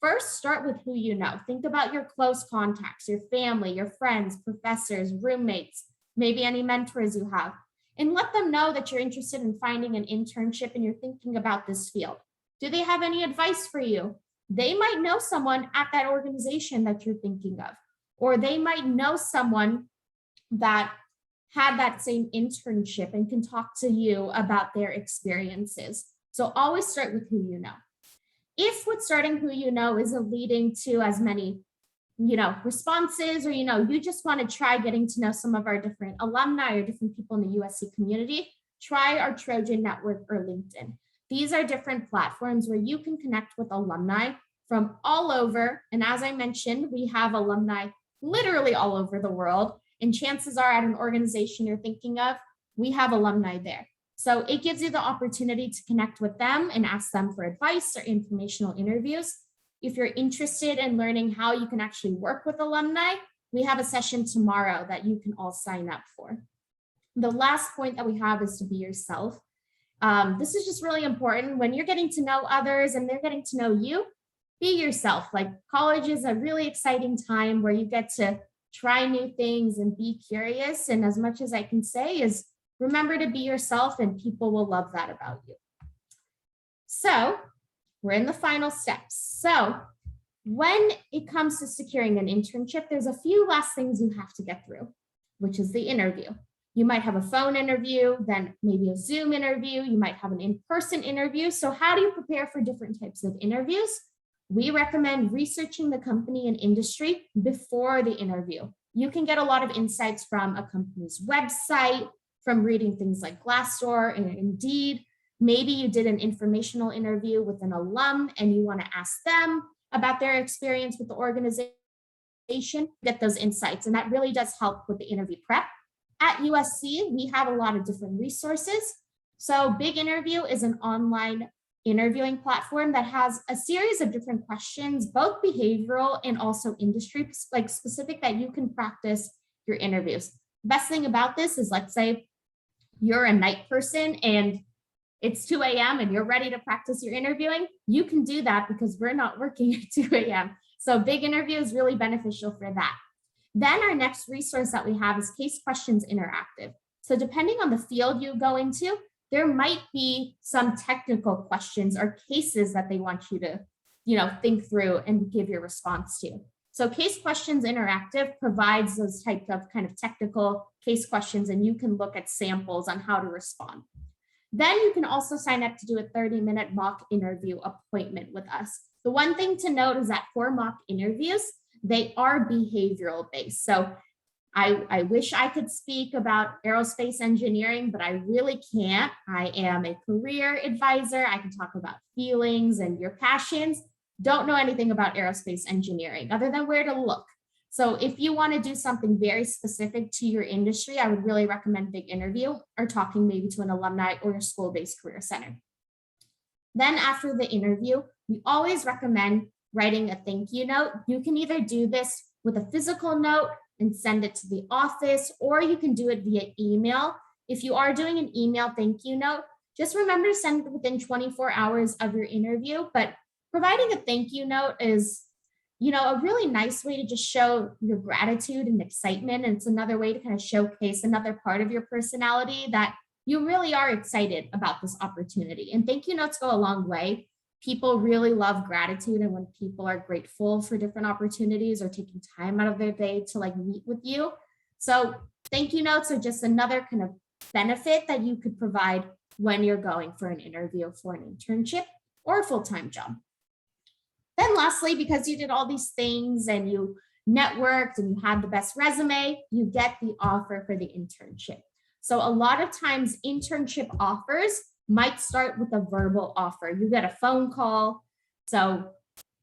First, start with who you know. Think about your close contacts, your family, your friends, professors, roommates, maybe any mentors you have, and let them know that you're interested in finding an internship and you're thinking about this field. Do they have any advice for you? They might know someone at that organization that you're thinking of, or they might know someone that had that same internship and can talk to you about their experiences. So always start with who you know. If with starting who you know isn't leading to as many, responses, or, you just want to try getting to know some of our different alumni or different people in the USC community, try our Trojan Network or LinkedIn. These are different platforms where you can connect with alumni from all over. And as I mentioned, we have alumni literally all over the world. And chances are at an organization you're thinking of, we have alumni there. So it gives you the opportunity to connect with them and ask them for advice or informational interviews. If you're interested in learning how you can actually work with alumni, we have a session tomorrow that you can all sign up for. The last point that we have is to be yourself. This is just really important when you're getting to know others and they're getting to know you. Be yourself. Like college is a really exciting time where you get to try new things and be curious. And as much as I can say is remember to be yourself, and people will love that about you. So we're in the final steps. So when it comes to securing an internship, there's a few last things you have to get through, which is the interview. You might have a phone interview, then maybe a Zoom interview. You might have an in-person interview. So how do you prepare for different types of interviews? We recommend researching the company and industry before the interview. You can get a lot of insights from a company's website, from reading things like Glassdoor and Indeed. Maybe you did an informational interview with an alum and you want to ask them about their experience with the organization, get those insights. And that really does help with the interview prep. At USC, we have a lot of different resources. So Big Interview is an online interviewing platform that has a series of different questions, both behavioral and also industry like specific, that you can practice your interviews. The best thing about this is, let's say you're a night person and it's 2 a.m. and you're ready to practice your interviewing, you can do that because we're not working at 2 a.m. So Big Interview is really beneficial for that. Then our next resource that we have is Case Questions Interactive. So depending on the field you go into, there might be some technical questions or cases that they want you to, think through and give your response to. So Case Questions Interactive provides those types of kind of technical case questions, and you can look at samples on how to respond. Then you can also sign up to do a 30-minute mock interview appointment with us. The one thing to note is that for mock interviews, they are behavioral based. So I wish I could speak about aerospace engineering, but I really can't. I am a career advisor. I can talk about feelings and your passions. Don't know anything about aerospace engineering other than where to look. So if you want to do something very specific to your industry, I would really recommend Big Interview or talking maybe to an alumni or your school-based career center. Then after the interview, we always recommend writing a thank you note. You can either do this with a physical note and send it to the office, or you can do it via email. If you are doing an email thank you note, just remember to send it within 24 hours of your interview. But providing a thank you note is, a really nice way to just show your gratitude and excitement. And it's another way to kind of showcase another part of your personality that you really are excited about this opportunity. And thank you notes go a long way. People really love gratitude, and when people are grateful for different opportunities or taking time out of their day to meet with you. So thank you notes are just another kind of benefit that you could provide when you're going for an interview for an internship or a full-time job. Then lastly, because you did all these things and you networked and you had the best resume, you get the offer for the internship. So a lot of times internship offers might start with a verbal offer. You get a phone call. So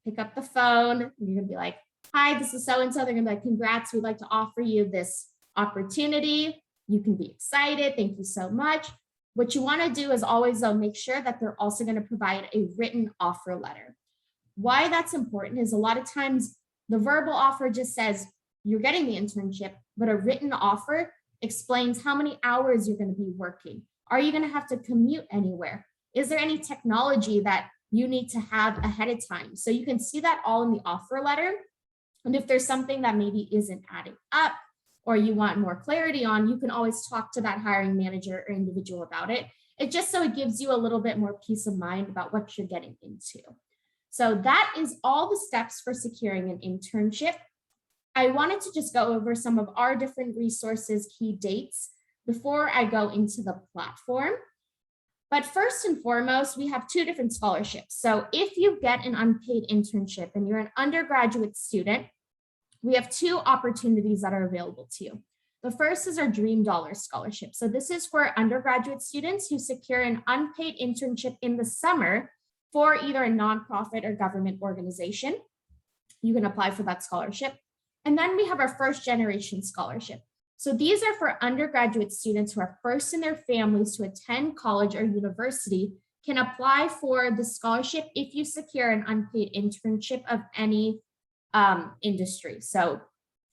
pick up the phone and you're gonna be like, hi, this is so-and-so. They're gonna be like, congrats, we'd like to offer you this opportunity. You can be excited, thank you so much. What you wanna do is always though, make sure that they're also gonna provide a written offer letter. Why that's important is a lot of times the verbal offer just says you're getting the internship, but a written offer explains how many hours you're gonna be working. Are you going to have to commute anywhere? Is there any technology that you need to have ahead of time? So you can see that all in the offer letter. And if there's something that maybe isn't adding up or you want more clarity on, you can always talk to that hiring manager or individual about it. It just so it gives you a little bit more peace of mind about what you're getting into. So that is all the steps for securing an internship. I wanted to just go over some of our different resources, key dates, before I go into the platform. But first and foremost, we have two different scholarships. So if you get an unpaid internship and you're an undergraduate student, we have two opportunities that are available to you. The first is our Dream Dollar Scholarship. So this is for undergraduate students who secure an unpaid internship in the summer for either a nonprofit or government organization. You can apply for that scholarship. And then we have our First Generation Scholarship. So these are for undergraduate students who are first in their families to attend college or university, can apply for the scholarship if you secure an unpaid internship of any industry. So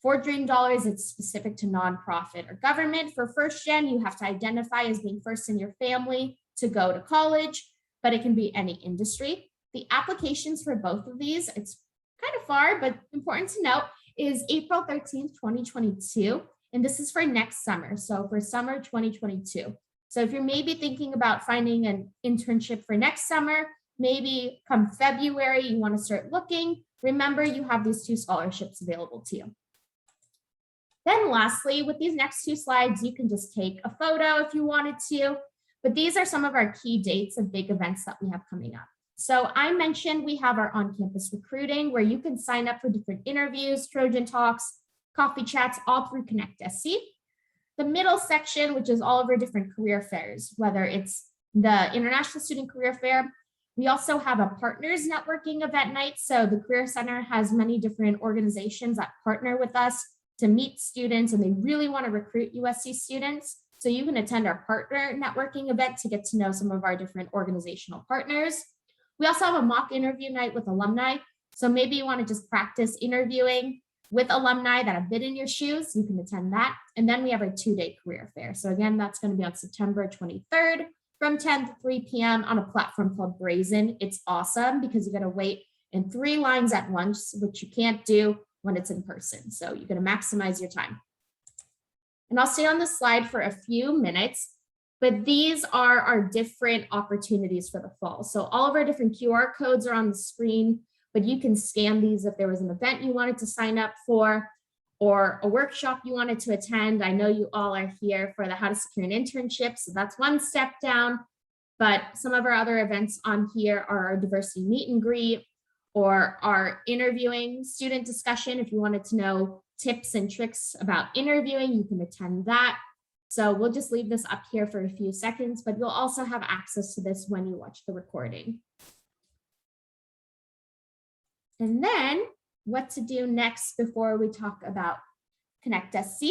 For Dream Dollars, it's specific to nonprofit or government. For first gen, you have to identify as being first in your family to go to college, but it can be any industry. The applications for both of these, it's kind of far, but important to note, is April 13th, 2022. And this is for next summer. So for summer 2022. So if you're maybe thinking about finding an internship for next summer, maybe come February, you want to start looking, remember you have these 2 scholarships available to you. Then lastly, with these next 2 slides, you can just take a photo if you wanted to, but these are some of our key dates of big events that we have coming up. So I mentioned we have our on-campus recruiting where you can sign up for different interviews, Trojan Talks, coffee chats, all through Connect SC. The middle section, which is all of our different career fairs, whether it's the International Student Career Fair. We also have a partners networking event night. So the Career Center has many different organizations that partner with us to meet students, and they really want to recruit USC students. So you can attend our partner networking event to get to know some of our different organizational partners. We also have a mock interview night with alumni. So maybe you want to just practice interviewing with alumni that have been in your shoes, you can attend that. And then we have our 2-day career fair. So again, that's going to be on September 23rd from 10 to 3 p.m. on a platform called Brazen. It's awesome because you got to wait in 3 lines at once, which you can't do when it's in person. So you're going to maximize your time. And I'll stay on this slide for a few minutes, but these are our different opportunities for the fall. So all of our different QR codes are on the screen, but you can scan these if there was an event you wanted to sign up for or a workshop you wanted to attend. I know you all are here for the How to Secure an Internship, so that's one step down, but some of our other events on here are our diversity meet and greet or our interviewing student discussion. If you wanted to know tips and tricks about interviewing, you can attend that. So we'll just leave this up here for a few seconds, but you'll also have access to this when you watch the recording. And then what to do next before we talk about Connect SC.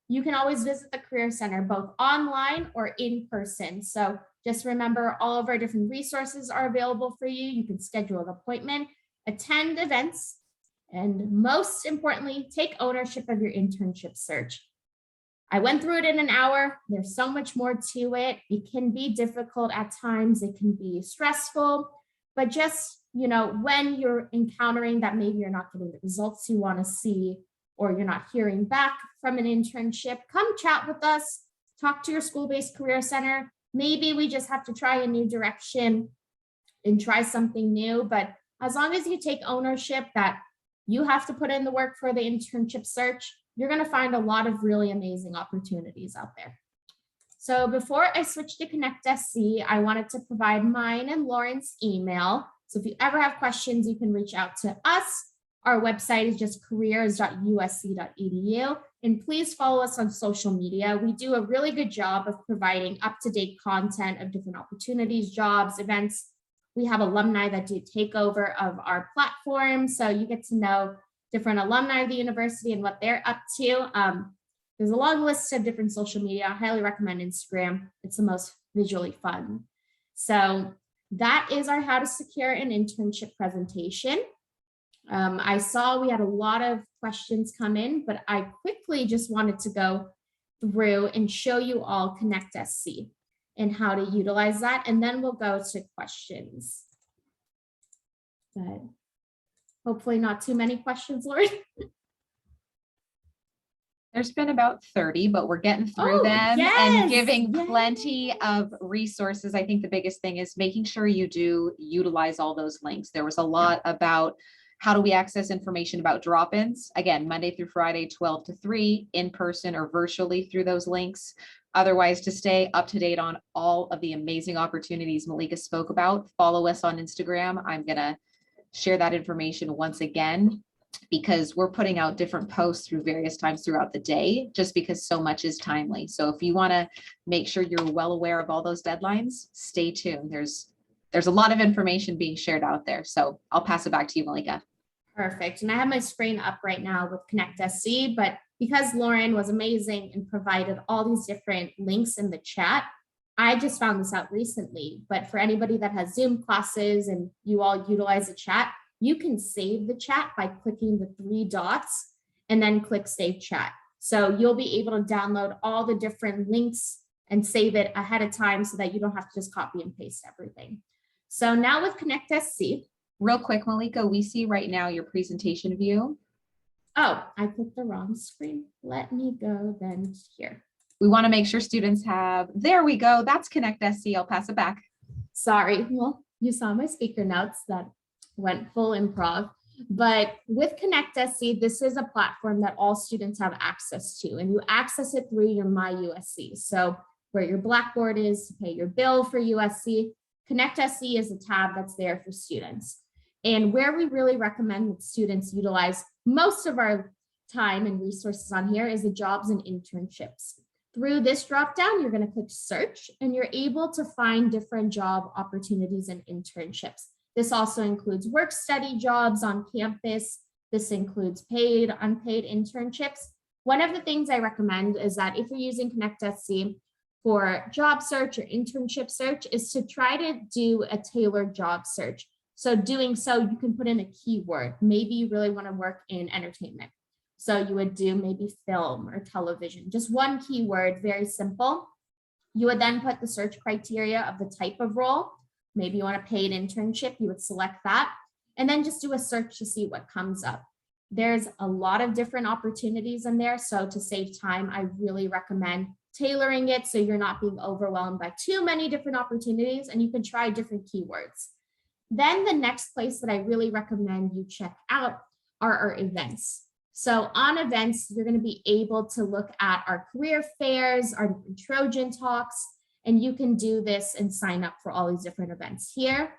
You can always visit the Career Center, both online or in person. So just remember all of our different resources are available for you. You can schedule an appointment, attend events, and most importantly, take ownership of your internship search. I went through it in an hour. There's so much more to it. It can be difficult at times. It can be stressful, but just, when you're encountering that maybe you're not getting the results you want to see, or you're not hearing back from an internship, come chat with us, talk to your school-based career center. Maybe we just have to try a new direction and try something new. But as long as you take ownership that you have to put in the work for the internship search, you're going to find a lot of really amazing opportunities out there. So before I switch to Connect SC, I wanted to provide mine and Lauren's email. So if you ever have questions, you can reach out to us. Our website is just careers.usc.edu. And please follow us on social media. We do a really good job of providing up-to-date content of different opportunities, jobs, events. We have alumni that do takeover of our platform. So you get to know different alumni of the university and what they're up to. There's a long list of different social media. I highly recommend Instagram. It's the most visually fun. So that is our How to Secure an Internship presentation. I saw we had a lot of questions come in, but I quickly just wanted to go through and show you all Connect SC and how to utilize that. And then we'll go to questions. But hopefully not too many questions, Lauren. There's been about 30, but we're getting through them and giving plenty of resources. I think the biggest thing is making sure you do utilize all those links. There was a lot about how do we access information about drop-ins? Again, Monday through Friday, 12 to 3, in person or virtually through those links. Otherwise, to stay up to date on all of the amazing opportunities Malika spoke about, follow us on Instagram. I'm going to share that information once again, because we're putting out different posts through various times throughout the day, just because so much is timely. So if you want to make sure you're well aware of all those deadlines, stay tuned. There's a lot of information being shared out there. So I'll pass it back to you, Malika. Perfect. And I have my screen up right now with Connect SC, but because Lauren was amazing and provided all these different links in the chat, I just found this out recently. But for anybody that has Zoom classes and you all utilize the chat, you can save the chat by clicking the 3 dots and then click Save Chat. So you'll be able to download all the different links and save it ahead of time so that you don't have to just copy and paste everything. So now with Connect SC. Real quick, Malika, we see right now your presentation view. Oh, I clicked the wrong screen. Let me go then here. We want to make sure students have, there we go. That's Connect SC. I'll pass it back. Sorry. Well, you saw my speaker notes that went full improv. But with Connect SC, this is a platform that all students have access to, and you access it through your My USC. So where your Blackboard is to pay your bill for USC, Connect SC is a tab that's there for students. And where we really recommend that students utilize most of our time and resources on here is the jobs and internships. Through this dropdown, you're going to click search and you're able to find different job opportunities and internships. This also includes work study jobs on campus. This includes paid, unpaid internships. One of the things I recommend is that if you're using Connect SC for job search or internship search is to try to do a tailored job search. So doing so, you can put in a keyword. Maybe you really want to work in entertainment. So you would do maybe film or television, just one keyword, very simple. You would then put the search criteria of the type of role. Maybe you want a paid internship, you would select that, and then just do a search to see what comes up. There's a lot of different opportunities in there. So to save time, I really recommend tailoring it so you're not being overwhelmed by too many different opportunities and you can try different keywords. Then the next place that I really recommend you check out are our events. So on events, you're going to be able to look at our career fairs, our different Trojan talks, and you can do this and sign up for all these different events here.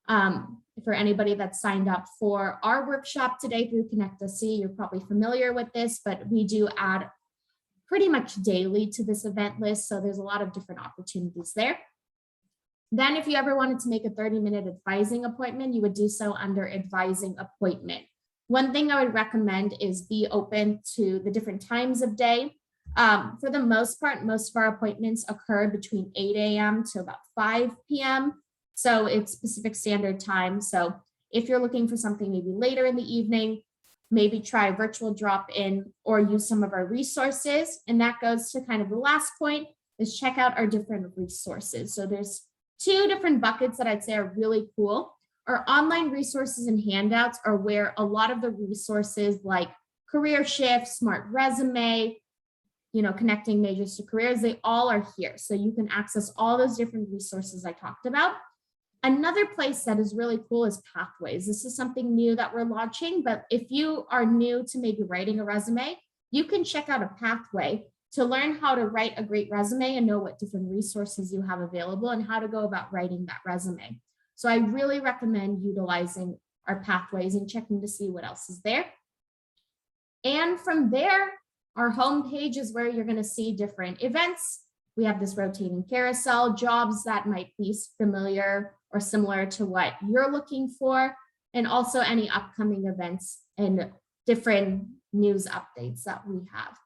For anybody that signed up for our workshop today through Connect SC, you're probably familiar with this, but we do add pretty much daily to this event list. So there's a lot of different opportunities there. Then if you ever wanted to make a 30-minute advising appointment, you would do so under advising appointment. One thing I would recommend is be open to the different times of day. For the most part, most of our appointments occur between 8 a.m. to about 5 p.m. So it's Pacific Standard Time. So if you're looking for something maybe later in the evening, maybe try a virtual drop-in or use some of our resources. And that goes to kind of the last point is check out our different resources. So there's two different buckets that I'd say are really cool. Our online resources and handouts are where a lot of the resources like Career Shift, Smart Resume, connecting majors to careers, they all are here. So you can access all those different resources I talked about. Another place that is really cool is Pathways. This is something new that we're launching, but if you are new to maybe writing a resume, you can check out a pathway to learn how to write a great resume and know what different resources you have available and how to go about writing that resume. So I really recommend utilizing our Pathways and checking to see what else is there. And from there, our homepage is where you're going to see different events. We have this rotating carousel, jobs that might be familiar or similar to what you're looking for, and also any upcoming events and different news updates that we have.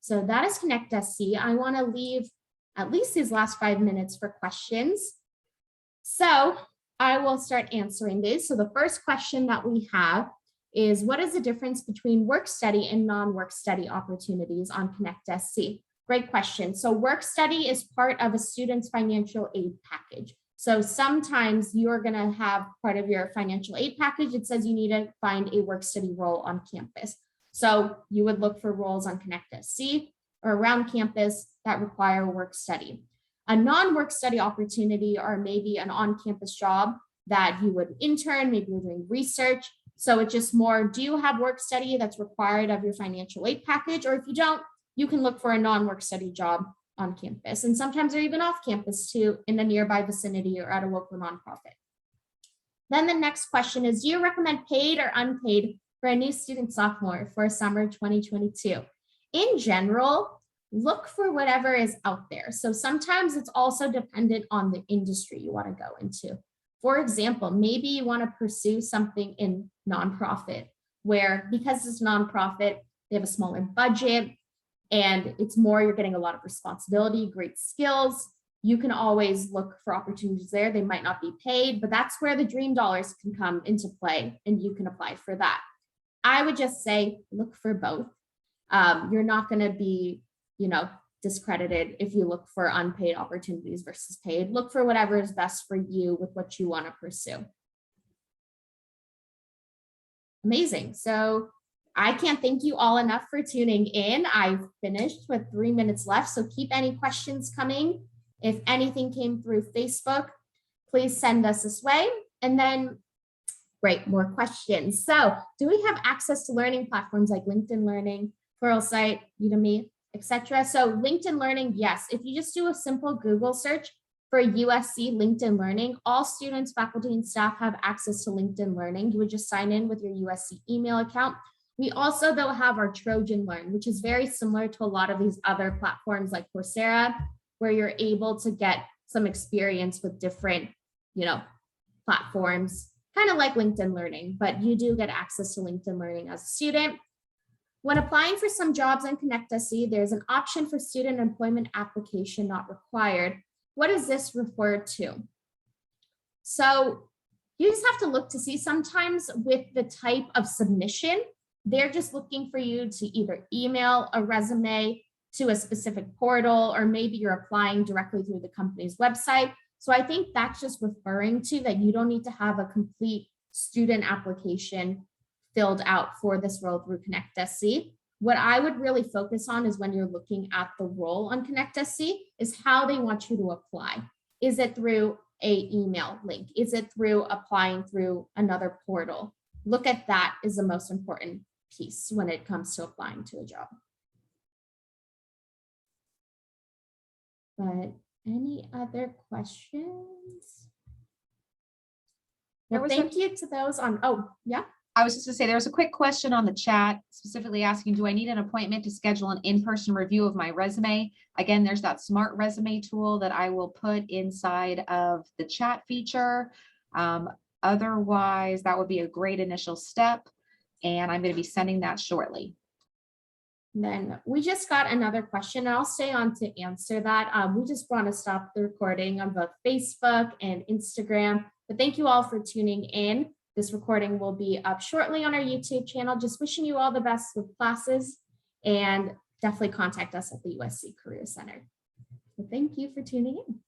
So that is Connect SC. I want to leave at least these last 5 minutes for questions. So I will start answering these. So the first question that we have is, what is the difference between work study and non-work study opportunities on Connect SC? Great question. So work study is part of a student's financial aid package. So sometimes you're going to have part of your financial aid package. It says you need to find a work study role on campus. So you would look for roles on Connect SC or around campus that require work study. A non-work study opportunity or maybe an on-campus job that you would intern, maybe you're doing research. So it's just more, do you have work study that's required of your financial aid package? Or if you don't, you can look for a non-work study job on campus. And sometimes they're even off campus too, in the nearby vicinity or at a local nonprofit. Then the next question is, do you recommend paid or unpaid for a new student sophomore for summer 2022? In general, look for whatever is out there. So sometimes it's also dependent on the industry you want to go into. For example, maybe you want to pursue something in nonprofit where, because it's nonprofit, they have a smaller budget and it's more, you're getting a lot of responsibility, great skills. You can always look for opportunities there. They might not be paid, but that's where the dream dollars can come into play and you can apply for that. I would just say, look for both. You're not going to be, discredited if you look for unpaid opportunities versus paid. Look for whatever is best for you with what you want to pursue. Amazing. So I can't thank you all enough for tuning in. I've finished with 3 minutes left, so keep any questions coming. If anything came through Facebook, please send us this way. And then, great, more questions. So do we have access to learning platforms like LinkedIn Learning, Pluralsight, Udemy, etc.? So LinkedIn Learning, yes. If you just do a simple Google search for USC LinkedIn Learning, all students, faculty, and staff have access to LinkedIn Learning. You would just sign in with your USC email account. We also, though, have our Trojan Learn, which is very similar to a lot of these other platforms like Coursera, where you're able to get some experience with different, platforms, kind of like LinkedIn Learning, but you do get access to LinkedIn Learning as a student. When applying for some jobs on ConnectSC, there's an option for student employment application not required. What does this refer to? So you just have to look to see sometimes with the type of submission, they're just looking for you to either email a resume to a specific portal, or maybe you're applying directly through the company's website. So I think that's just referring to that you don't need to have a complete student application filled out for this role through ConnectSC. What I would really focus on is when you're looking at the role on ConnectSC is how they want you to apply. Is it through an email link? Is it through applying through another portal? Look at that is the most important piece when it comes to applying to a job. But any other questions? Well, thank you to those on, oh, yeah. I was just gonna say, there was a quick question on the chat specifically asking, do I need an appointment to schedule an in-person review of my resume? Again, there's that smart resume tool that I will put inside of the chat feature. Otherwise, that would be a great initial step. And I'm going to be sending that shortly. Then we just got another question. I'll stay on to answer that. We just want to stop the recording on both Facebook and Instagram. But thank you all for tuning in. This recording will be up shortly on our YouTube channel. Just wishing you all the best with classes, and definitely contact us at the USC Career Center. So thank you for tuning in.